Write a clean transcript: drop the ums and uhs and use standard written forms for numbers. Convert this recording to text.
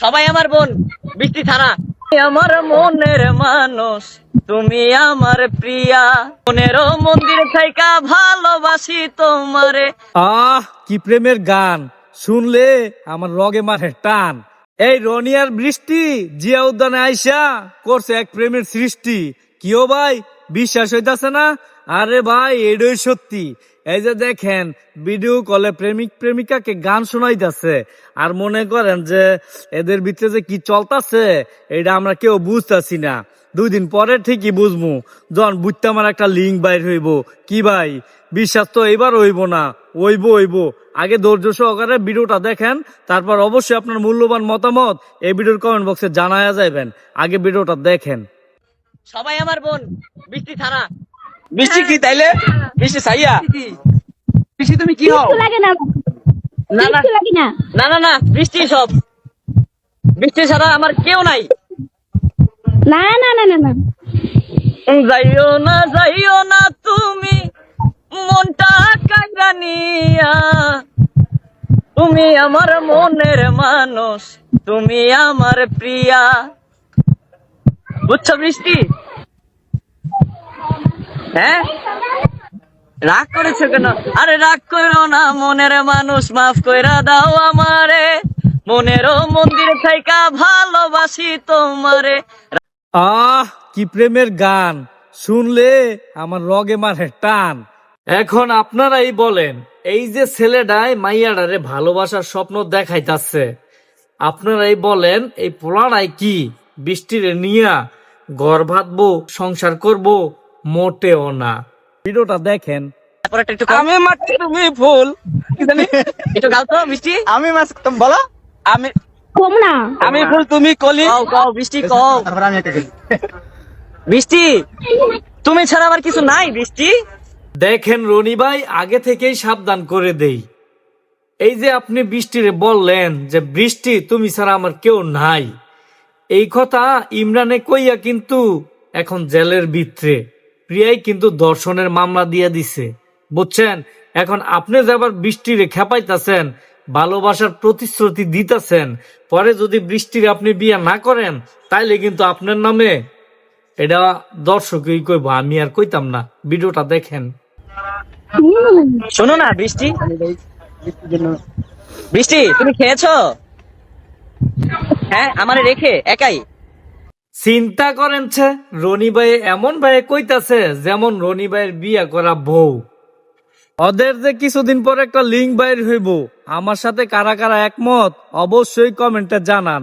সবাই আমার বোন, বৃষ্টি ছাড়া। আমার মনের মানুষ, তুমি আমার প্রিয়া, মনের মন্দির থাইকা ভালোবাসি তোমারে। কি প্রেমের গান শুনলে আমার রগে মাঠে টান। এই রনি আর বৃষ্টি জিয়া উদ্যানে আইসা করছে এক প্রেমের সৃষ্টি। কিও ভাই, বিশ্বাস হইতাছে না? আরে ভাই, এটাই সত্যি। এই যে দেখেন, ভিডিও কলে প্রেমিক প্রেমিকাকে গান শোনাইতেছে, আর মনে করেন যে এদের ভিতরে যে কি চলতেছে এটা আমরা কেউ বুঝতেছি না। 2 দিন পরে ঠিকই বুঝবো, যখন বুঝতে আমার একটা লিঙ্ক বাইর হইব। কি ভাই, বিশ্বাস তো এবার হইব না? হইব। আগে ধৈর্য সহকারে ভিডিওটা দেখেন, তারপর অবশ্যই আপনার মূল্যবান মতামত এই ভিডিওর কমেন্ট বক্সে জানায়া যাবেন। আগে ভিডিওটা দেখেন। সবাই আমার বোন, বৃষ্টি ছাড়া। বৃষ্টি কি তাইলে? বৃষ্টি সাইয়া বৃষ্টি তুমি কি হও? কিচ্ছু লাগে না, না না কিচ্ছু লাগে না। না, বৃষ্টি সব। বৃষ্টি ছাড়া আমার কেউ নাই। না না না না না যাইও না তুমি মনটা কাইরা নিয়া, তুমি আমার মনের মানুষ, তুমি আমার প্রিয়া। বুঝছো বৃষ্টি? হ্যাঁ, রাগ করেছো কেন? আরে রাগ করো না মনের মানুষ, মাফ কইরা দাও আমারে, মনের মন্দির থাইকা ভালোবাসি তোমারে। কি প্রেমের গান শুনলে আমার রগে মাঠে টান। এখন আপনারাই বলেন, এই যে ছেলেটাই মাইয়াডারে ভালোবাসার স্বপ্ন দেখাইতাছে, আপনারাই বলেন এই পোলাটাই কি বৃষ্টিরে নিয়া ঘর বাঁধবো, সংসার করব? মোটেও না। ভিডিওটা দেখেন। তারপর একটু কম, আমি মাটি তুমি ফুল, কি জানি? একটু গাও তো বৃষ্টি। আমি মাছ, তুমি বলো। আমি কম না। আমি ফুল, তুমি কলি। কও বৃষ্টি কও। বৃষ্টি, তুমি ছাড়া আবার কিছু নাই বৃষ্টি। দেখেন রনি ভাই, আগে থেকেই সাবধান করে দেই। এই যে আপনি বৃষ্টিরে বললেন যে বৃষ্টি তুমি ছাড়া আমার কেউ নাই, এই কথা ইমরানে কইয়া কিন্তু এখন জেলের ভিতরে। প্রিয়াই কিন্তু ধর্ষণের মামলা দিয়ে দিছে, বুঝছেন? এখন আপনি যে আবার বৃষ্টিরে খেপাইতাছেন, ভালোবাসার প্রতিশ্রুতি দিতেছেন, পরে যদি বৃষ্টির আপনি বিয়ে না করেন তাইলে কিন্তু আপনার নামে এটা দর্শকই কইব, আমি আর কইতাম না। ভিডিওটা দেখেন। শোনো না বৃষ্টি, বৃষ্টি তুমি খেয়েছো? হ্যাঁ, আমারে রেখে একাই। চিন্তা করেন রনি ভাই এমন ভাই কইতাছে যেমন রনি ভাইয়ের বিয়া করা বউ। ওদের যে কিছুদিন পর একটা লিঙ্ক বাইর হইব, আমার সাথে কারা কারা একমত অবশ্যই কমেন্টে জানান।